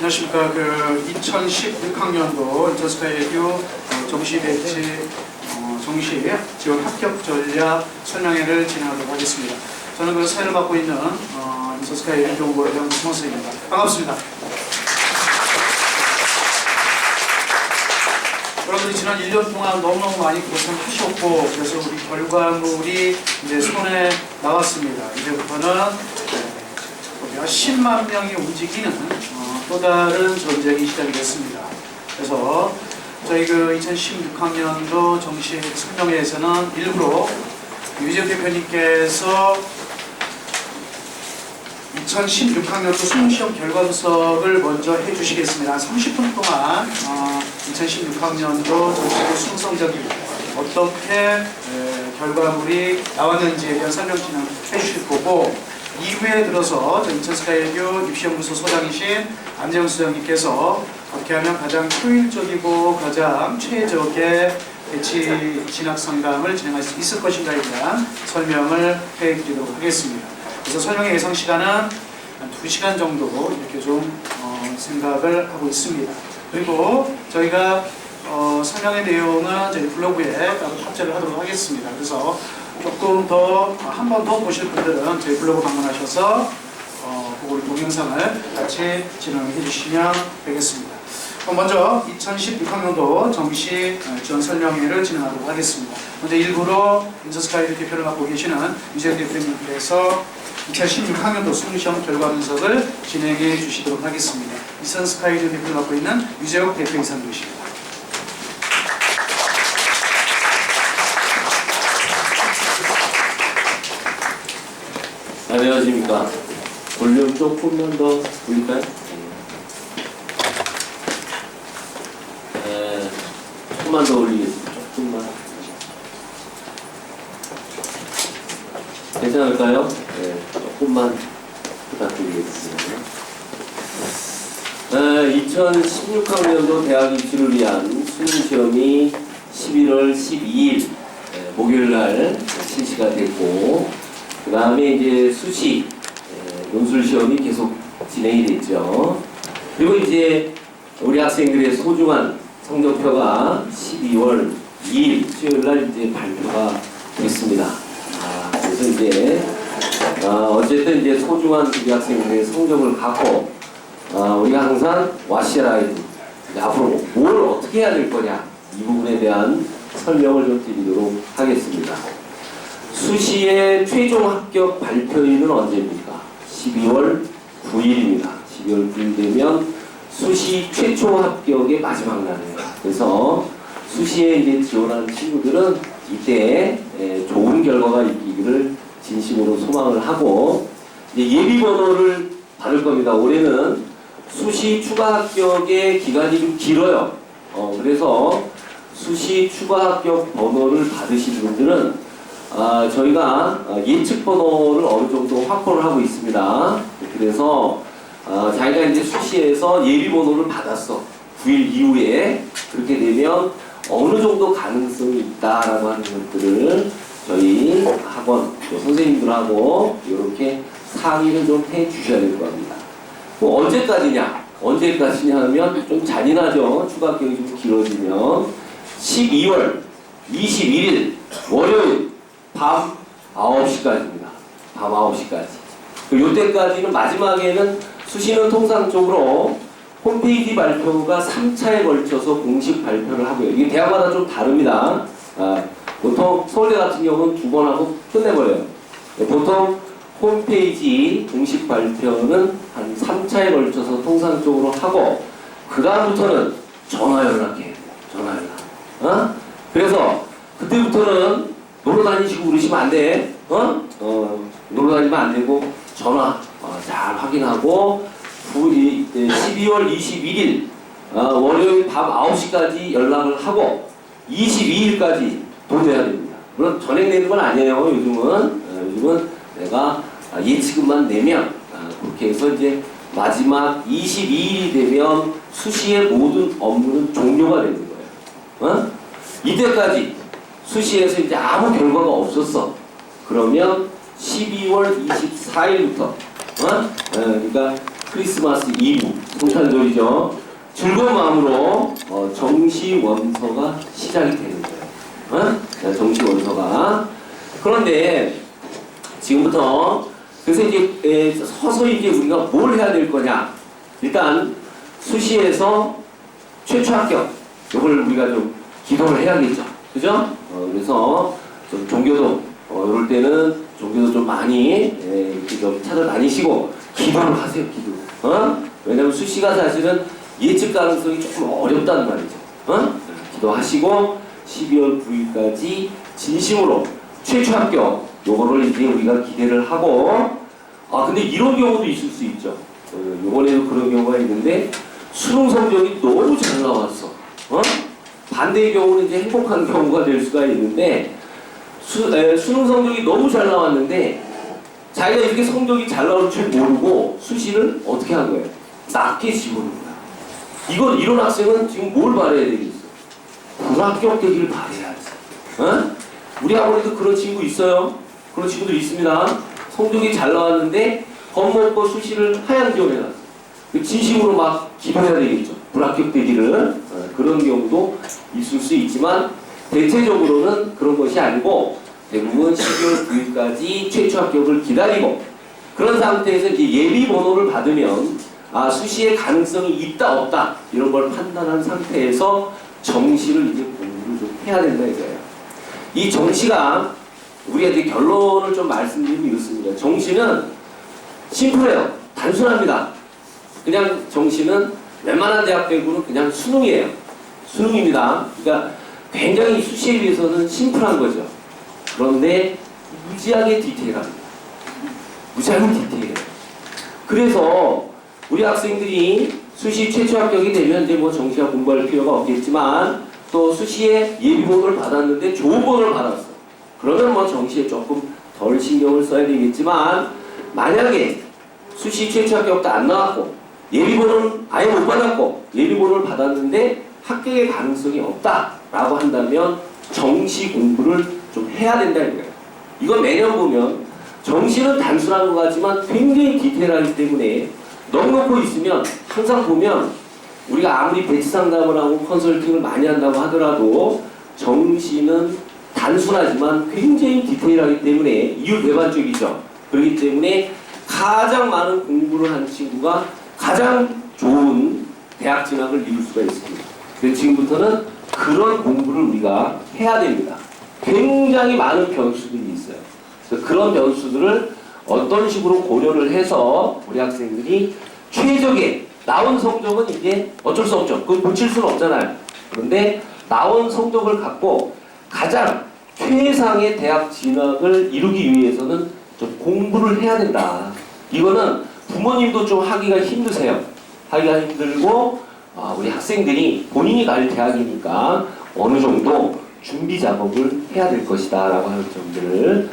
안녕하십니까. 2016학년도 인터스카이에듀 정시 배치 정시 지원 합격 전략 설명회를 진행하도록 하겠습니다. 저는 사회를 맡고 있는 인터스카이에듀 정보에 대한 김원석입니다. 반갑습니다. 여러분들이 지난 1년 동안 너무너무 많이 고생하셨고, 그래서 우리 결과물이 이제 손에 나왔습니다. 이제부터는 몇십만 명이 움직이는 또 다른 전쟁이 시작이 됐습니다. 그래서 저희 2016학년도 정시 설명회에서는 일부러 유재욱 대표님께서 2016학년도 수능시험 결과 분석을 먼저 해주시겠습니다. 30분 동안 2016학년도 정시 수능 성적이 어떻게 결과물이 나왔는지에 대한 설명 진행해 주실 거고, 이후에 들어서 인터스카이에듀 입시연구소 소장이신 안재영 소장님께서 어떻게 하면 가장 효율적이고 가장 최적의 배치 진학 상담을 진행할 수 있을 것인가에 대한 설명을 해드리도록 하겠습니다. 그래서 설명의 예상 시간은 한 2시간 정도 이렇게 좀 생각을 하고 있습니다. 그리고 저희가 설명의 내용은 저희 블로그에 따로 탑재를 하도록 하겠습니다. 그래서 조금 더, 한 번 더 보실 분들은 저희 블로그 방문하셔서 그걸 동영상을 같이 진행해 주시면 되겠습니다. 그럼 먼저 2016학년도 정시 지원 설명회를 진행하도록 하겠습니다. 먼저 일부러 인터스카이에듀 대표를 맡고 계시는 유재욱 대표님께서 2016학년도 수능시험 결과 분석을 진행해 주시도록 하겠습니다. 인터스카이에듀 대표를 맡고 있는 유재욱 대표이사 모십니다. 안녕하십니까. 볼륨 조금만 더 보일까요? 조금만 더 올리겠습니다. 조금만. 괜찮을까요? 네, 조금만 부탁드리겠습니다. 2016학년도 대학 입시를 위한 수능시험이 11월 12일 목요일날 실시가 됐고, 그 다음에 이제 수시 논술시험이 계속 진행이 됐죠. 그리고 이제 우리 학생들의 소중한 성적표가 12월 2일 수요일날 이제 발표가 됐습니다. 그래서 이제 어쨌든 이제 소중한 우리 학생들의 성적을 갖고 우리가 항상 와시라이드 앞으로 뭘 어떻게 해야 될 거냐, 이 부분에 대한 설명을 좀 드리도록 하겠습니다. 수시의 최종 합격 발표일은 언제입니까? 12월 9일입니다. 12월 9일 되면 수시 최초 합격의 마지막 날이에요. 그래서 수시에 이제 지원한 친구들은 이때 좋은 결과가 있기를 진심으로 소망을 하고, 이제 예비 번호를 받을 겁니다. 올해는 수시 추가 합격의 기간이 좀 길어요. 그래서 수시 추가 합격 번호를 받으신 분들은 저희가 예측 번호를 어느 정도 확보를 하고 있습니다. 그래서 자기가 이제 수시에서 예비 번호를 받았어. 9일 이후에. 그렇게 되면 어느 정도 가능성이 있다라고 하는 것들을 저희 학원 선생님들하고 이렇게 상의를 좀 해 주셔야 될 겁니다. 뭐 언제까지냐 하면 좀 잔인하죠. 추가 합격이 좀 길어지면 12월 21일 월요일 밤 9시까지입니다. 밤 9시까지. 요때까지는, 마지막에는 수시는 통상적으로 홈페이지 발표가 3차에 걸쳐서 공식 발표를 하고요. 이게 대학마다 좀 다릅니다. 보통 서울대 같은 경우는 2번 하고 끝내버려요. 보통 홈페이지 공식 발표는 한 3차에 걸쳐서 통상적으로 하고, 그 다음부터는 전화 연락해요. 전화 연락. 그래서 그때부터는 놀러 다니시고 그러시면 안 돼. 놀러 다니면 안 되고 전화 잘 확인하고 12월 21일 월요일 밤 9시까지 연락을 하고 22일까지 도내야 됩니다. 물론 전액 내는 건 아니에요. 요즘은 내가 예치금만 내면 그렇게 해서 이제 마지막 22일이 되면 수시의 모든 업무는 종료가 되는 거예요. 이때까지 수시에서 이제 아무 결과가 없었어. 그러면 12월 24일부터 그러니까 크리스마스 이브, 성탄절이죠. 즐거운 마음으로 정시 원서가 시작이 되는 거예요. 정시 원서가. 그런데 지금부터 그래서 이제 서서히 이제 우리가 뭘 해야 될 거냐. 일단 수시에서 최초 합격. 이걸 우리가 좀 기도를 해야겠죠. 그죠? 그래서 좀 종교도 이럴 때는 종교도 좀 많이 이렇게 좀 찾아다니시고 기도를 하세요. 기도. 왜냐면 수시가 사실은 예측 가능성이 조금 어렵단 말이죠. 기도하시고 12월 9일까지 진심으로 최초 합격 요거를 이제 우리가 기대를 하고 근데 이런 경우도 있을 수 있죠. 요번에도 그런 경우가 있는데 수능 성적이 너무 잘 나왔어. 반대의 경우는 이제 행복한 경우가 될 수가 있는데 수능 성적이 너무 잘 나왔는데 자기가 이렇게 성적이 잘 나올 줄 모르고 수시를 어떻게 한 거예요? 낮게 지우는 거야. 이런 학생은 지금 뭘 바라야 되겠어? 불합격되기를 바라야지. 우리 학원에도 그런 친구 있어요. 그런 친구도 있습니다. 성적이 잘 나왔는데 겁먹고 수시를 하향 지원해놨어. 진심으로 막 기도해야 되겠죠. 불합격되기를. 그런 경우도 있을 수 있지만 대체적으로는 그런 것이 아니고 대부분 12월 9일까지 최초 합격을 기다리고 그런 상태에서 이제 예비 번호를 받으면 수시의 가능성이 있다 없다 이런 걸 판단한 상태에서 정시를 이제 공부를 좀 해야 된다 이거예요. 이 정시가 우리가 이제 결론을 좀 말씀드리면 이렇습니다. 정시는 심플해요. 단순합니다. 그냥 정시는 웬만한 대학 빼고는 그냥 수능이에요. 수능입니다. 그러니까 굉장히 수시에 비해서는 심플한 거죠. 그런데 무지하게 디테일합니다. 무지하게 디테일해요. 그래서 우리 학생들이 수시 최초 합격이 되면 이제 뭐 정시가 공부할 필요가 없겠지만 또 수시에 예비 번호를 받았는데 좋은 번호를 받았어. 그러면 뭐 정시에 조금 덜 신경을 써야 되겠지만 만약에 수시 최초 합격도 안 나왔고 예비 번호는 아예 못 받았고 예비 번호를 받았는데 합격의 가능성이 없다라고 한다면 정시 공부를 좀 해야 된다는 거예요. 이건 매년 보면 정시는 단순한 것 같지만 굉장히 디테일하기 때문에 넉넉고 있으면 항상 보면 우리가 아무리 배치 상담을 하고 컨설팅을 많이 한다고 하더라도 정시는 단순하지만 굉장히 디테일하기 때문에 이율배반적이죠. 그렇기 때문에 가장 많은 공부를 한 친구가 가장 좋은 대학 진학을 이룰 수가 있습니다. 그래서 지금부터는 그런 공부를 우리가 해야 됩니다. 굉장히 많은 변수들이 있어요. 그래서 그런 변수들을 어떤 식으로 고려를 해서 우리 학생들이 최적의 나온 성적은 이제 어쩔 수 없죠. 그건 고칠 수는 없잖아요. 그런데 나온 성적을 갖고 가장 최상의 대학 진학을 이루기 위해서는 좀 공부를 해야 된다. 이거는 부모님도 좀 하기가 힘드세요. 하기가 힘들고 우리 학생들이 본인이 갈 대학이니까 어느 정도 준비 작업을 해야 될 것이다 라고 하는 점들을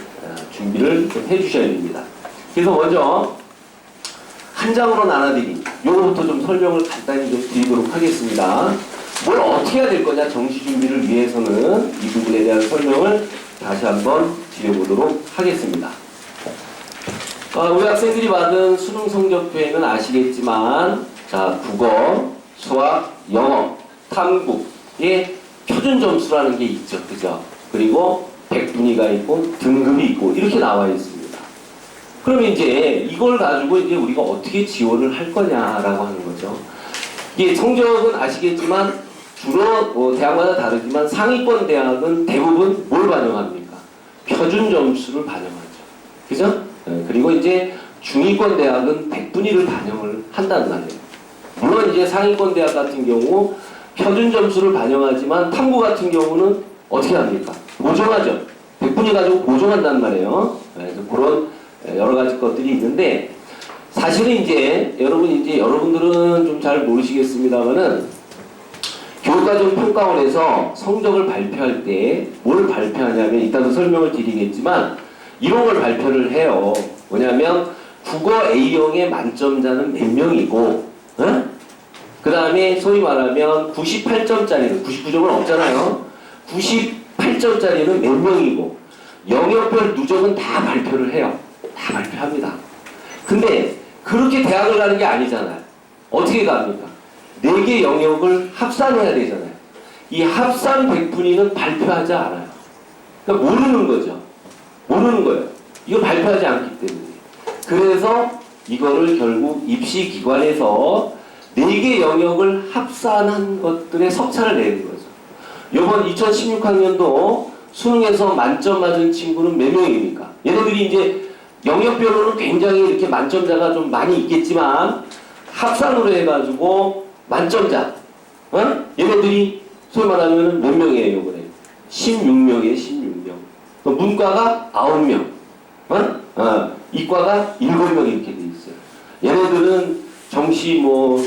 준비를 좀 해주셔야 됩니다. 그래서 먼저 한 장으로 나눠드린 요거부터 좀 설명을 간단히 좀 드리도록 하겠습니다. 뭘 어떻게 해야 될 거냐 정시 준비를 위해서는 이 부분에 대한 설명을 다시 한번 드려보도록 하겠습니다. 우리 학생들이 받은 수능 성적표에는 아시겠지만 자 국어, 수학, 영어, 탐구의 표준 점수라는 게 있죠. 그죠? 그리고 백분위가 있고 등급이 있고 이렇게 나와 있습니다. 그러면 이제 이걸 가지고 이제 우리가 어떻게 지원을 할 거냐라고 하는 거죠. 이게 성적은 아시겠지만 주로 대학마다 다르지만 상위권 대학은 대부분 뭘 반영합니까? 표준 점수를 반영하죠. 그죠? 그리고 이제 중위권 대학은 백분위를 반영을 한다는 말이에요. 물론 이제 상위권 대학 같은 경우 표준 점수를 반영하지만 탐구 같은 경우는 어떻게 합니까? 보정하죠. 백분위 가지고 보정한단 말이에요. 그래서 그런 여러 가지 것들이 있는데 사실은 이제 여러분들은 좀 잘 모르시겠습니다만은 교육과정평가원에서 성적을 발표할 때 뭘 발표하냐면 이따도 설명을 드리겠지만 이런 걸 발표를 해요. 뭐냐면 국어 A형의 만점자는 몇 명이고 그 다음에 소위 말하면 98점짜리는 99점은 없잖아요. 98점짜리는 몇 명이고 영역별 누적은 다 발표를 해요. 다 발표합니다. 근데 그렇게 대학을 가는 게 아니잖아요. 어떻게 갑니까? 4개 영역을 합산해야 되잖아요. 이 합산 100분위는 발표하지 않아요. 그러니까 모르는 거죠. 모르는 거예요. 이걸 발표하지 않기 때문에. 그래서 이거를 결국 입시기관에서 4개 영역을 합산한 것들의 석차를 내는 거죠. 이번 2016학년도 수능에서 만점 맞은 친구는 몇 명입니까? 얘네들이 이제 영역별로는 굉장히 이렇게 만점자가 좀 많이 있겠지만 합산으로 해가지고 만점자, 얘네들이 소위 말하면 몇 명이에요, 이번에? 16명이에요, 16명. 또 문과가 9명, 이과가 7명 이렇게 돼 있어요. 얘네들은 정시 뭐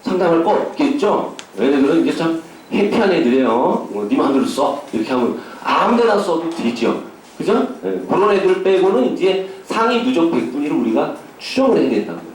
상담할 거 없겠죠? 얘네들은 이제 참 해피한 애들이에요. 네 마음대로 써. 이렇게 하면 아무 데나 써도 되죠. 그죠? 네. 그런 애들 빼고는 이제 상위 누적 100분위를 우리가 추정을 해야 된다는 거예요.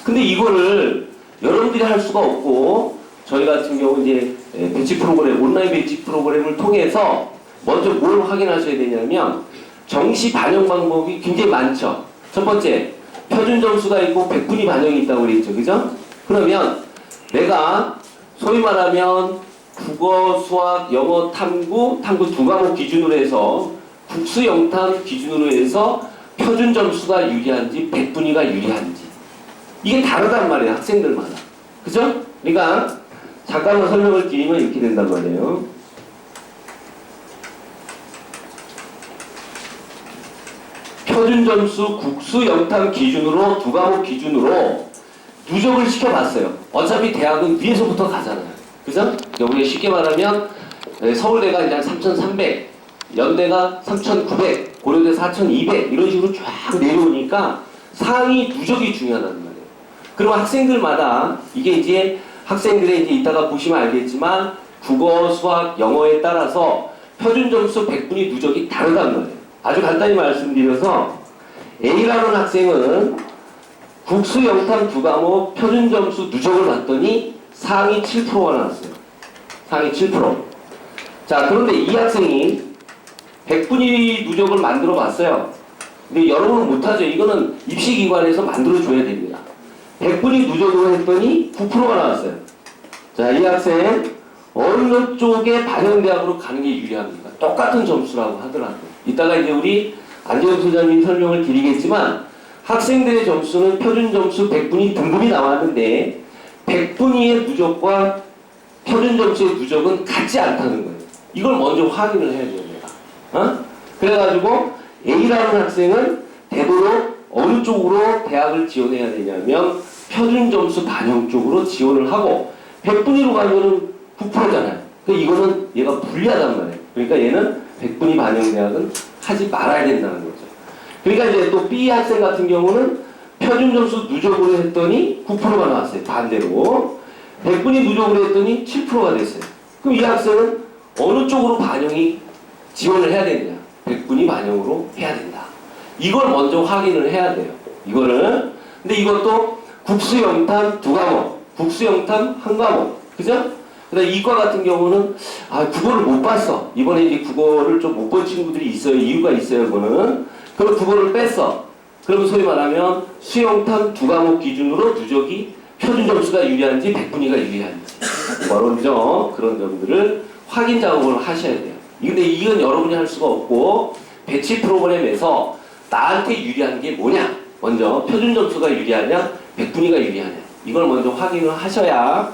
근데 이거를 여러분들이 할 수가 없고, 저희 같은 경우 이제 배치 프로그램, 온라인 배치 프로그램을 통해서 먼저 뭘 확인하셔야 되냐면, 정시 반영 방법이 굉장히 많죠. 첫 번째, 표준 점수가 있고 100분위 반영이 있다고 그랬죠. 그죠? 그러면 내가 소위 말하면 국어, 수학, 영어, 탐구 두 과목 기준으로 해서 국수 영탐 기준으로 해서 표준 점수가 유리한지 100분위가 유리한지 이게 다르단 말이에요. 학생들마다. 그죠? 그러니까 잠깐만 설명을 드리면 이렇게 된단 말이에요. 표준 점수 국수 영탐 기준으로 두 과목 기준으로 누적을 시켜봤어요. 어차피 대학은 위에서부터 가잖아요. 그죠? 우리 쉽게 말하면 서울대가 이제 3,300, 연대가 3,900, 고려대 4,200 이런 식으로 쫙 내려오니까 상위 누적이 중요하단 말이에요. 그럼 학생들마다 이게 이제 학생들의 이제 이따가 보시면 알겠지만 국어, 수학, 영어에 따라서 표준 점수 100분위 누적이 다르단 말이에요. 아주 간단히 말씀드려서 A라는 학생은 국수 영탐 두 과목 표준 점수 누적을 봤더니 상위 7%가 나왔어요. 상위 7%. 자, 그런데 이 학생이 100분위 누적을 만들어 봤어요. 근데 여러분은 못하죠. 이거는 입시기관에서 만들어줘야 됩니다. 100분위 누적으로 했더니 9%가 나왔어요. 자, 이 학생 어느 쪽에 반영대학으로 가는 게 유리합니까? 똑같은 점수라고 하더라고요. 이따가 이제 우리 안재영 소장님 설명을 드리겠지만 학생들의 점수는 표준 점수 100분위 등급이 나왔는데 100분위의 누적과 표준 점수의 누적은 같지 않다는 거예요. 이걸 먼저 확인을 해야 돼요, 내가. 그래가지고 A라는 학생은 되도록 어느 쪽으로 대학을 지원해야 되냐면 표준 점수 반영 쪽으로 지원을 하고 100분위로 가면은 9%잖아요. 그러니까 이거는 얘가 불리하단 말이에요. 그러니까 얘는 100분위 반영 대학은 하지 말아야 된다는 거죠. 그러니까 이제 또 B 학생 같은 경우는 표준 점수 누적으로 했더니 9%가 나왔어요. 반대로 100분위 누적으로 했더니 7%가 됐어요. 그럼 이 학생은 어느 쪽으로 반영이 지원을 해야 되느냐? 100분위 반영으로 해야 된다. 이걸 먼저 확인을 해야 돼요. 이거를. 근데 이것도 국수 영탐 두 과목, 국수 영탐 한 과목, 그죠? 그다음 이과 같은 경우는 국어를 못 봤어. 이번에 이제 국어를 좀 못 본 친구들이 있어요. 이유가 있어요. 그거는. 그럼 국어를 뺐어. 그러면 소위 말하면 수영탐 두 과목 기준으로 누적이 표준 점수가 유리한지 100분위가 유리한지 어렵죠. 그런 점들을 확인 작업을 하셔야 돼요. 근데 이건 여러분이 할 수가 없고 배치 프로그램에서 나한테 유리한 게 뭐냐? 먼저 표준 점수가 유리하냐? 100분위가 유리하냐? 이걸 먼저 확인을 하셔야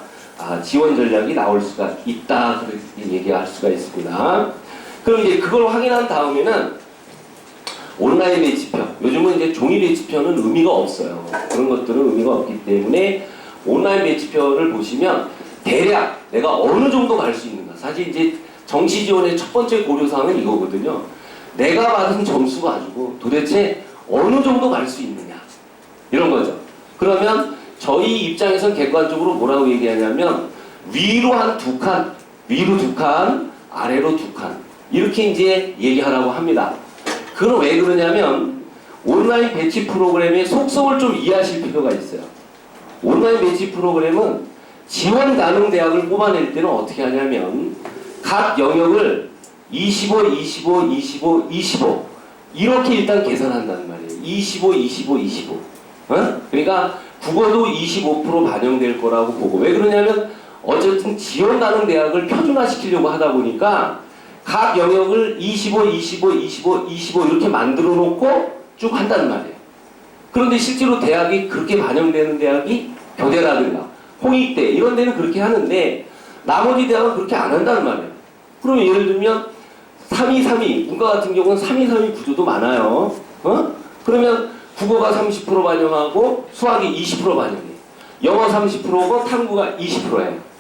지원 전략이 나올 수가 있다. 그렇게 얘기할 수가 있습니다. 그럼 이제 그걸 확인한 다음에는 온라인 배치표. 요즘은 이제 종이 배치표는 의미가 없어요. 그런 것들은 의미가 없기 때문에 온라인 배치표를 보시면 대략 내가 어느 정도 갈 수 있는가. 사실 이제 정시 지원의 첫 번째 고려사항은 이거거든요. 내가 받은 점수 가지고 도대체 어느 정도 갈 수 있느냐. 이런 거죠. 그러면 저희 입장에선 객관적으로 뭐라고 얘기하냐면 위로 한 2칸, 위로 2칸, 아래로 2칸. 이렇게 이제 얘기하라고 합니다. 그건 왜 그러냐면 온라인 배치 프로그램의 속성을 좀 이해하실 필요가 있어요. 온라인 배치 프로그램은 지원 가능 대학을 뽑아낼 때는 어떻게 하냐면 각 영역을 25, 25, 25, 25 이렇게 일단 계산한다는 말이에요. 25, 25, 25. 그러니까 국어도 25% 반영될 거라고 보고, 왜 그러냐면 어쨌든 지원 가능 대학을 표준화시키려고 하다 보니까 각 영역을 25, 25, 25, 25 이렇게 만들어 놓고 쭉 한단 말이에요. 그런데 실제로 대학이 그렇게 반영되는 대학이 교대라든가 홍익대 이런 데는 그렇게 하는데 나머지 대학은 그렇게 안 한다는 말이에요. 그러면 예를 들면 3-2-3-2 문과 같은 경우는 3-2-3-2 구조도 많아요. 그러면 국어가 30% 반영하고 수학이 20% 반영해. 영어 30%고 탐구가 20%예요.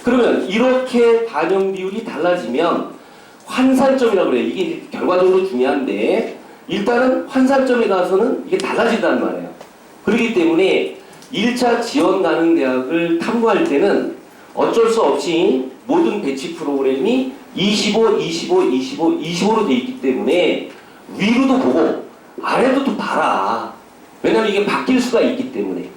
그러면 이렇게 반영 비율이 달라지면 환산점이라고 그래요. 이게 이제 결과적으로 중요한데 일단은 환산점에 가서는 이게 달라진단 말이에요. 그렇기 때문에 1차 지원 가능 대학을 탐구할 때는 어쩔 수 없이 모든 배치 프로그램이 25, 25, 25, 25로 돼 있기 때문에 위로도 보고 아래도 또 봐라. 왜냐면 이게 바뀔 수가 있기 때문에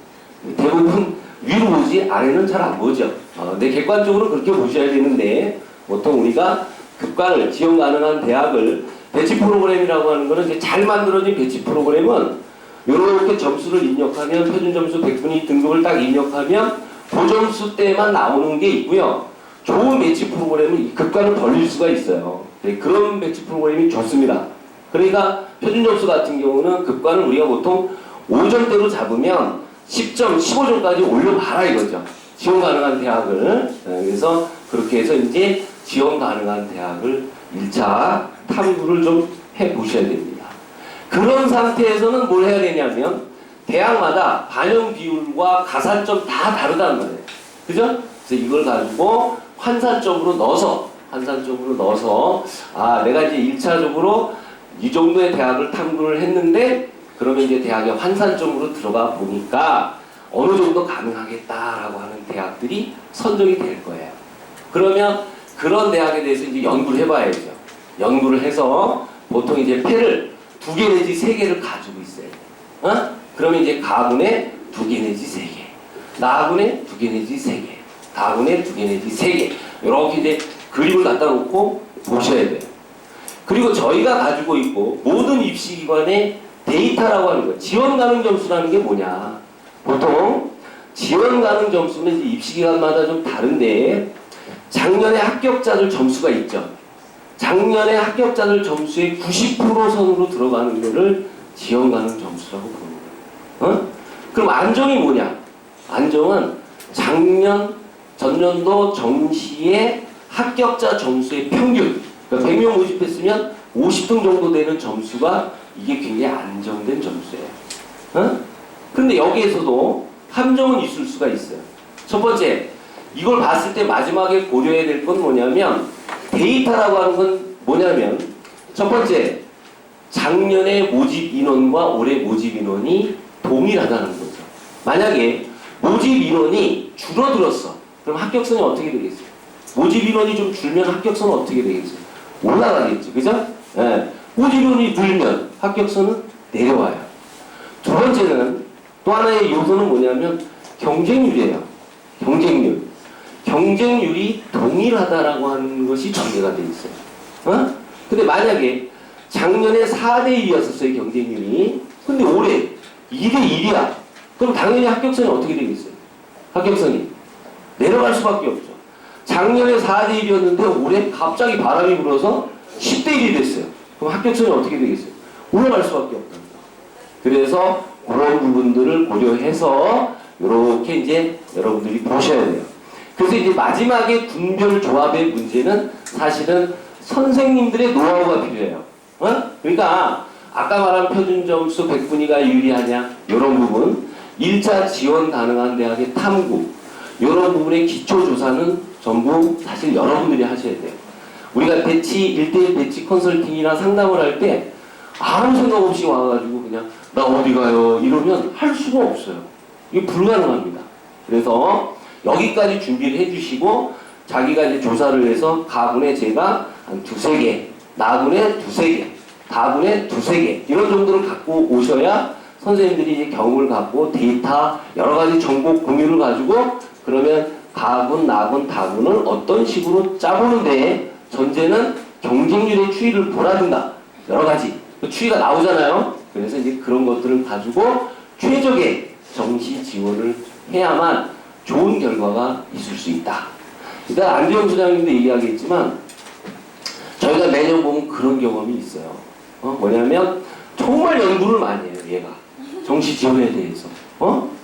대부분 위로 보지 아래는 잘 안 보죠. 근데 객관적으로 그렇게 보셔야 되는데 보통 우리가 급관을 지원 가능한 대학을 배치 프로그램이라고 하는 거는 이제 잘 만들어진 배치 프로그램은 이렇게 점수를 입력하면 표준 점수 100분위 등급을 딱 입력하면 그 점수 때만 나오는 게 있고요. 좋은 배치 프로그램은 급관을 벌릴 수가 있어요. 네, 그런 배치 프로그램이 좋습니다. 그러니까 표준 점수 같은 경우는 급관을 우리가 보통 5점대로 잡으면 10점, 15점까지 올려봐라 이거죠. 지원 가능한 대학을. 그래서 그렇게 해서 이제 지원 가능한 대학을 1차 탐구를 좀 해보셔야 됩니다. 그런 상태에서는 뭘 해야 되냐면 대학마다 반영 비율과 가산점 다 다르단 말이에요. 그죠? 그래서 이걸 가지고 환산점으로 넣어서 내가 이제 1차적으로 이 정도의 대학을 탐구를 했는데 그러면 이제 대학의 환산점으로 들어가 보니까 어느 정도 가능하겠다라고 하는 대학들이 선정이 될 거예요. 그러면 그런 대학에 대해서 이제 연구를 해봐야죠. 연구를 해서 보통 이제 패를 2개 내지 3개를 가지고 있어요. 그러면 이제 가군에 2개 내지 3개, 나군에 2개 내지 3개, 가군에 2개 내지 3개 이렇게 이제 그림을 갖다 놓고 보셔야 돼요. 그리고 저희가 가지고 있고 모든 입시기관의 데이터라고 하는 거예요. 지원 가능 점수라는 게 뭐냐. 보통 지원 가능 점수는 이제 입시기관마다 좀 다른데 작년에 합격자들 점수가 있죠. 작년에 합격자들 점수의 90% 선으로 들어가는 거를 지원 가능 점수라고 부릅니다. 그럼 안정이 뭐냐? 안정은 작년, 전년도 정시의 합격자 점수의 평균. 그러니까 100명 모집했으면 50등 정도 되는 점수가 이게 굉장히 안정된 점수예요. 근데 여기에서도 함정은 있을 수가 있어요. 첫 번째, 이걸 봤을 때 마지막에 고려해야 될 건 뭐냐면 데이터라고 하는 건 뭐냐면 첫 번째, 작년의 모집 인원과 올해 모집 인원이 동일하다는 거죠. 만약에 모집 인원이 줄어들었어. 그럼 합격선이 어떻게 되겠어요? 모집 인원이 좀 줄면 합격선은 어떻게 되겠어요? 올라가겠죠. 그죠? 예. 모집 인원이 늘면 합격선은 내려와요. 두 번째는 또 하나의 요소는 뭐냐면 경쟁률이에요. 경쟁률. 경쟁률이 동일하다라고 하는 것이 전제가 되어 있어요. 근데 만약에 작년에 4대1이었었어요, 경쟁률이. 근데 올해 2대1이야. 그럼 당연히 합격선이 어떻게 되겠어요? 합격선이 내려갈 수밖에 없죠. 작년에 4대1이었는데 올해 갑자기 바람이 불어서 10대1이 됐어요. 그럼 합격선이 어떻게 되겠어요? 올라갈 수밖에 없답니다. 그래서 그런 부분들을 고려해서 이렇게 이제 여러분들이 보셔야 돼요. 그래서 이제 마지막에 군별 조합의 문제는 사실은 선생님들의 노하우가 필요해요. 그러니까 아까 말한 표준 점수 100분위가 유리하냐 이런 부분, 1차 지원 가능한 대학의 탐구 이런 부분의 기초조사는 전부 사실 여러분들이 하셔야 돼요. 우리가 배치 1대1 배치 컨설팅이나 상담을 할 때 아무 생각 없이 와가지고 그냥 나 어디 가요 이러면 할 수가 없어요. 이게 불가능합니다. 그래서 여기까지 준비를 해주시고 자기가 이제 조사를 해서 가군에 제가 한 2-3개, 나군에 2-3개, 다군에 2-3개 이런 정도를 갖고 오셔야 선생님들이 이제 경험을 갖고 데이터 여러 가지 정보 공유를 가지고 그러면 가군, 나군, 다군을 어떤 식으로 짜보는데 전제는 경쟁률의 추이를 보라든가 여러 가지 추이가 나오잖아요. 그래서 이제 그런 것들을 가지고 최적의 정시 지원을 해야만 좋은 결과가 있을 수 있다. 일단 안재영 소장님도 얘기하겠지만 저희가 매년 보면 그런 경험이 있어요. 뭐냐면 정말 연구를 많이 해요. 얘가 정시 지원에 대해서.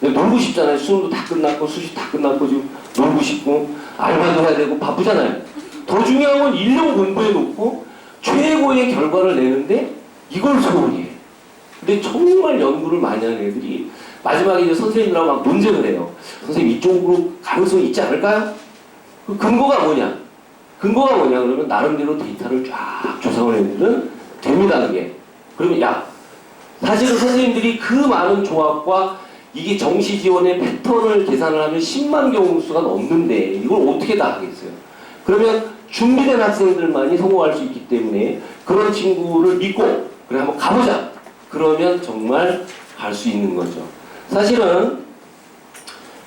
놀고 싶잖아요. 수능도 다 끝났고 수시 다 끝났고 지금 놀고 싶고 알바도 해야 되고 바쁘잖아요. 더 중요한 건 1년 공부해 놓고 최고의 결과를 내는데 이걸 소홀히 해. 근데 정말 연구를 많이 하는 애들이 마지막에 이제 선생님들하고 막 논쟁을 해요. 선생님 이쪽으로 가능성이 있지 않을까요? 그 근거가 뭐냐? 근거가 뭐냐 그러면 나름대로 데이터를 쫙 조사한 애들은 됩니다 그게. 그러면 야 사실은 선생님들이 그 많은 조합과 이게 정시 지원의 패턴을 계산을 하면 10만 경우 수가 넘는데 이걸 어떻게 다 하겠어요? 그러면 준비된 학생들만이 성공할 수 있기 때문에 그런 친구를 믿고 그래 한번 가보자. 그러면 정말 갈 수 있는 거죠. 사실은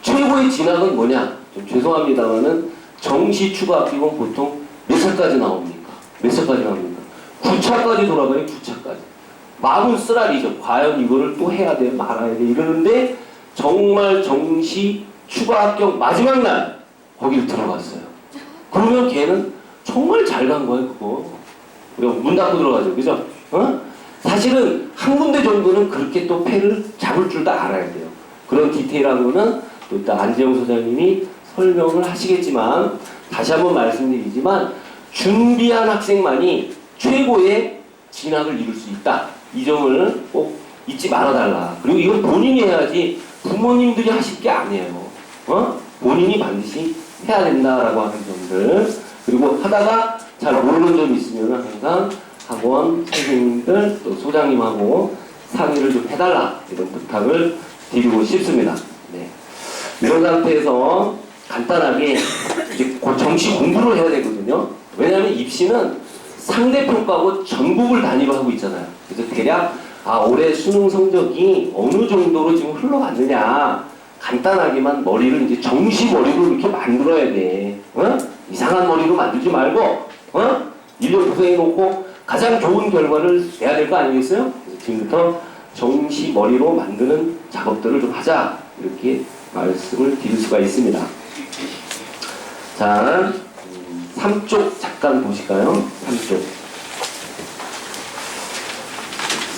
최고의 진학은 뭐냐? 좀 죄송합니다만은 정시 추가 합격은 보통 몇 살까지 나옵니까? 몇 살까지 나옵니까? 9차까지 돌아가요. 9차까지. 마음은 쓰라리죠. 과연 이거를 또 해야 돼 말아야 돼 이러는데 정말 정시 추가 합격 마지막 날 거기를 들어갔어요. 그러면 걔는 정말 잘 간 거예요. 그거 우리가 문 닫고 들어가죠. 그죠? 사실은 한 군데 정도는 그렇게 또 패를 잡을 줄 다 알아야 돼요. 그런 디테일한 거는 또 이따 안재영 소장님이 설명을 하시겠지만 다시 한번 말씀드리지만 준비한 학생만이 최고의 진학을 이룰 수 있다. 이 점을 꼭 잊지 말아달라. 그리고 이건 본인이 해야지 부모님들이 하실 게 아니에요. 본인이 반드시 해야 된다라고 하는 점들. 그리고 하다가 잘 모르는 점이 있으면 항상 학원 선생님들 또 소장님하고 상의를 좀 해달라 이런 부탁을 드리고 싶습니다. 네. 이런 상태에서 간단하게 이제 곧 정시 공부를 해야 되거든요. 왜냐하면 입시는 상대평가하고 전국을 단위로 하고 있잖아요. 그래서 대략 올해 수능 성적이 어느 정도로 지금 흘러갔느냐 간단하게만 머리를 이제 정시 머리로 이렇게 만들어야 돼. 이상한 머리로 만들지 말고 1년 고생해놓고 가장 좋은 결과를 내야 될 거 아니겠어요? 그래서 지금부터 정시 머리로 만드는 작업들을 좀 하자 이렇게 말씀을 드릴 수가 있습니다. 자, 3쪽 잠깐 보실까요?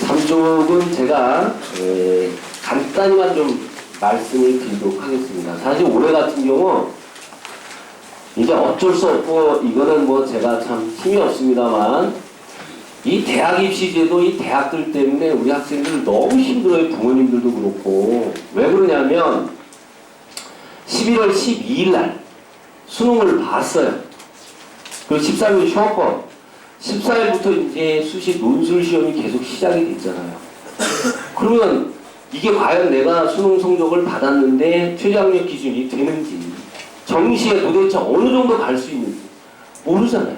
3쪽은 제가 간단히만 좀 말씀을 드리도록 하겠습니다. 사실 올해 같은 경우 이제 어쩔 수 없고 이거는 뭐 제가 참 힘이 없습니다만 이 대학 입시제도 이 대학들 때문에 우리 학생들 너무 힘들어요. 부모님들도 그렇고. 왜 그러냐면 11월 12일 날 수능을 봤어요. 그리고 13일 휴학권 14일부터 이제 수시 논술 시험이 계속 시작이 됐잖아요. 그러면 이게 과연 내가 수능 성적을 받았는데 최저학력 기준이 되는지 정시에 도대체 어느 정도 갈 수 있는지 모르잖아요.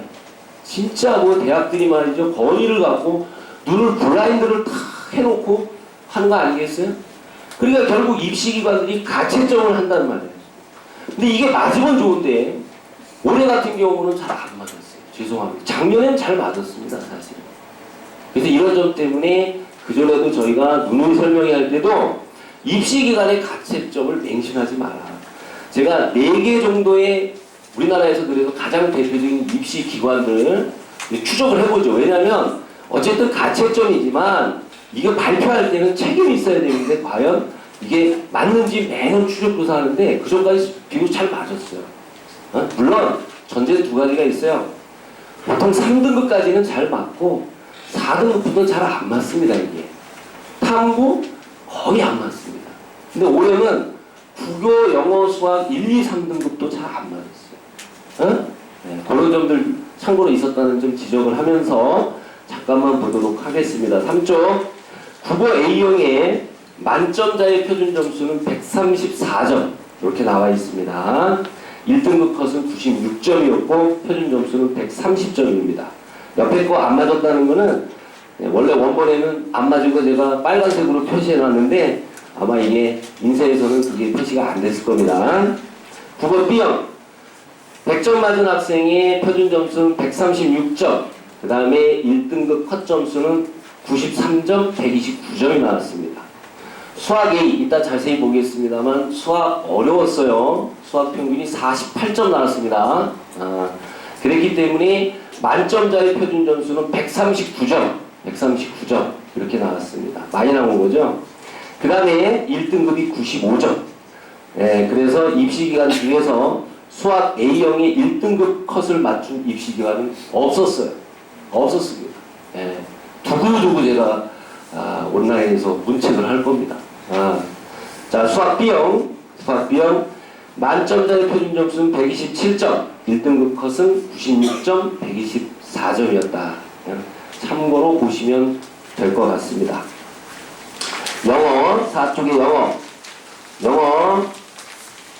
진짜 뭐 대학들이 말이죠. 권위를 갖고 눈을 블라인드를 다 해놓고 하는 거 아니겠어요? 그러니까 결국 입시기관들이 가채점을 한단 말이에요. 근데 이게 맞으면 좋은데 올해 같은 경우는 잘 안 맞았어요. 죄송합니다. 작년엔 잘 맞았습니다. 사실은. 그래서 이런 점 때문에 그전에도 저희가 누누이 설명할 때도 입시기관의 가채점을 맹신하지 마라. 제가 4개 정도의 우리나라에서 그래서 가장 대표적인 입시기관을 추적을 해보죠. 왜냐하면 어쨌든 가채점이지만 이거 발표할 때는 책임이 있어야 되는데 과연 이게 맞는지 매년 추적조사 하는데 그 전까지 비교적 잘 맞았어요. 물론 전제는 2가지가 있어요. 보통 3등급까지는 잘 맞고 4등급부터는 잘 안 맞습니다. 이게 탐구 거의 안 맞습니다. 근데 올해는 국어, 영어, 수학 1, 2, 3등급도 잘 안 맞았어요. 네, 그런 점들 참고로 있었다는 점 지적을 하면서 잠깐만 보도록 하겠습니다. 3쪽 국어 A형의 만점자의 표준 점수는 134점 이렇게 나와 있습니다. 1등급 컷은 96점이었고 표준 점수는 130점입니다. 옆에 거 안 맞았다는 거는 원래 원본에는 안 맞은 거 제가 빨간색으로 표시해 놨는데 아마 이게 인쇄에서는 그게 표시가 안 됐을 겁니다. 국어 B형 100점 맞은 학생의 표준 점수는 136점, 그 다음에 1등급 컷 점수는 93점, 129점이 나왔습니다. 수학 A 이따 자세히 보겠습니다만 수학 어려웠어요. 수학 평균이 48점 나왔습니다. 그랬기 때문에 만점자의 표준 점수는 139점 이렇게 나왔습니다. 많이 나온 거죠. 그 다음에 1등급이 95점. 그래서 입시기간 중에서 수학 A형의 1등급 컷을 맞춘 입시기관은 없었습니다. 두고두고 제가 온라인에서 문책을 할 겁니다. 자, 수학 B형 만점자의 표준 점수는 127점, 1등급 컷은 96점, 124점이었다. 참고로 보시면 될 것 같습니다. 영어, 4쪽의 영어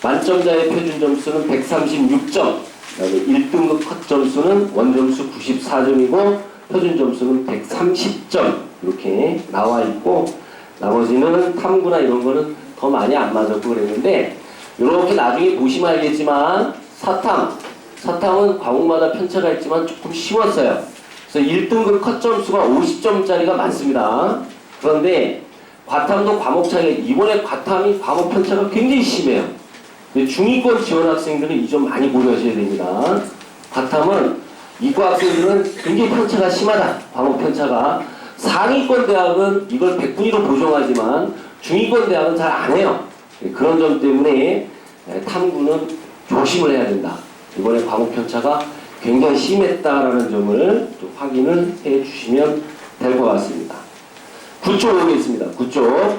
만점자의 표준 점수는 136점, 그다음에 1등급 컷 점수는 원점수 94점이고 표준 점수는 130점 이렇게 나와 있고, 나머지는 탐구나 이런 거는 더 많이 안 맞았고 그랬는데, 이렇게 나중에 보시면 알겠지만 사탐은 과목마다 편차가 있지만 조금 쉬웠어요. 그래서 1등급 컷 점수가 50점짜리가 많습니다. 그런데 과탐도 과목 차이가, 이번에 과탐이 과목 편차가 굉장히 심해요. 중위권 지원 학생들은 이 점 많이 고려하셔야 됩니다. 과탐은 이과 학생들은 굉장히 편차가 심하다. 과목 편차가. 상위권 대학은 이걸 100분위로 보정하지만 중위권 대학은 잘 안 해요. 그런 점 때문에 탐구는 조심을 해야 된다. 이번에 과목 편차가 굉장히 심했다라는 점을 좀 확인을 해 주시면 될 것 같습니다. 9쪽 보겠습니다. 9쪽.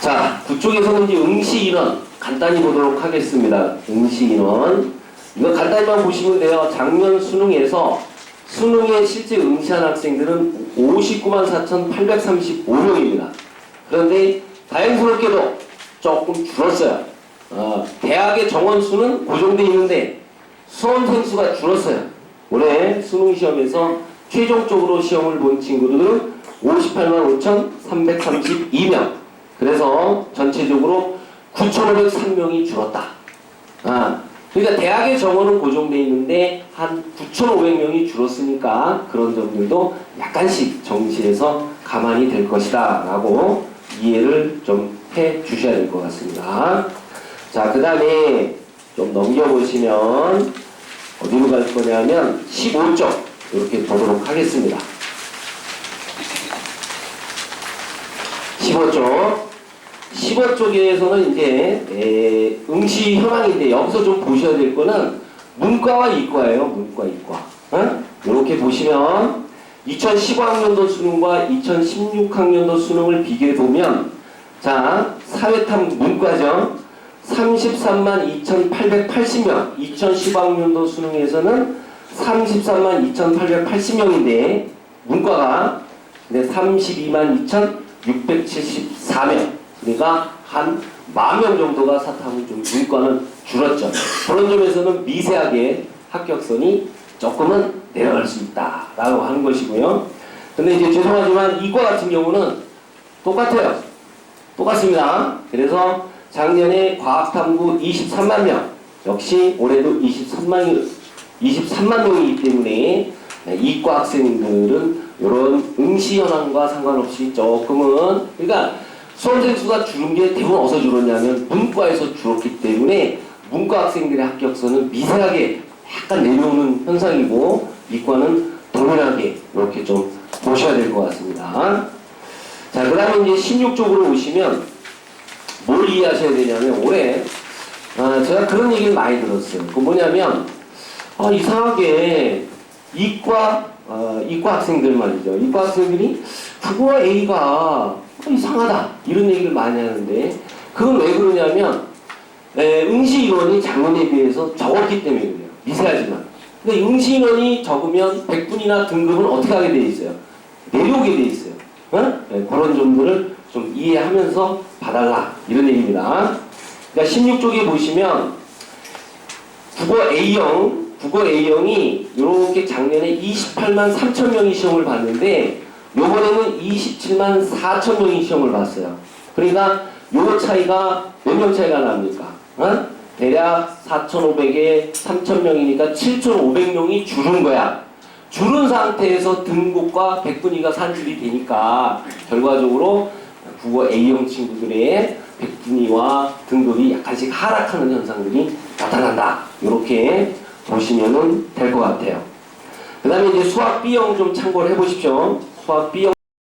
자, 9쪽에서는 이제 응시 인원 간단히 보도록 하겠습니다. 응시 인원. 이거 간단히만 보시면 돼요. 작년 수능에 실제 응시한 학생들은 594,835명입니다. 그런데 다행스럽게도 조금 줄었어요. 대학의 정원 수는 고정되어 있는데 수험생 수가 줄었어요. 올해 수능시험에서 최종적으로 시험을 본 친구들은 585,332명. 그래서 전체적으로 9,503명이 줄었다. 그러니까 대학의 정원은 고정되어 있는데 한 9,500명이 줄었으니까 그런 점들도 약간씩 정시해서 가만히 될 것이다 라고 이해를 좀 해 주셔야 될 것 같습니다. 자, 그 다음에 좀 넘겨보시면 어디로 갈 거냐면 15쪽 이렇게 보도록 하겠습니다. 15쪽에서는 이제 응시 현황인데 여기서 좀 보셔야 될 거는 문과와 이과예요. 문과, 이과. 이렇게 보시면 2015학년도 수능과 2016학년도 수능을 비교해 보면, 자, 사회탐 문과죠. 332,880명. 2015학년도 수능에서는 332,880명인데 문과가 322,674명. 그러니까 한 10,000명 정도가 사탐은 좀 문과는 줄었죠. 그런 점에서는 미세하게 합격선이 조금은 내려갈 수 있다라고 하는 것이고요. 근데 이제 죄송하지만 이과 같은 경우는 똑같아요. 똑같습니다. 그래서 작년에 과학탐구 23만 명, 역시 올해도 23만 명이기 때문에 이과 학생들은 이런 응시 현황과 상관없이 조금은, 그러니까 수험생 수가 줄은 게 대부분 어디서 줄었냐면 문과에서 줄었기 때문에 문과 학생들의 합격선은 미세하게 약간 내려오는 현상이고, 이과는 동일하게 이렇게 좀 보셔야 될 것 같습니다. 자, 그 다음에 이제 16쪽으로 오시면 뭘 이해하셔야 되냐면, 올해 제가 그런 얘기를 많이 들었어요. 그 뭐냐면 이상하게 이과 학생들 말이죠. 이과 학생들이 국어 A가 이상하다 이런 얘기를 많이 하는데, 그건 왜 그러냐면 응시 인원이 작년에 비해서 적었기 때문에 그래요. 미세하지만. 근데 응시 인원이 적으면 100분이나 등급은 어떻게 하게 돼 있어요? 내려오게 돼 있어요. 그런 점들을 좀 이해하면서 봐달라 이런 얘기입니다. 그러니까 16쪽에 보시면 국어 A형이 이렇게 작년에 28만 3천 명이 시험을 봤는데 요번에는 27만 4천 명이 시험을 봤어요. 그러니까 요 차이가 몇 명 차이가 납니까? 대략 4,500에 3,000명이니까 7,500명이 줄은 거야. 줄은 상태에서 등급과 백분위가 산출이 되니까 결과적으로 국어 A형 친구들의 백분위와 등급이 약간씩 하락하는 현상들이 나타난다. 이렇게 보시면 될 것 같아요. 그 다음에 이제 수학 B형 좀 참고를 해보십시오. 수학 B형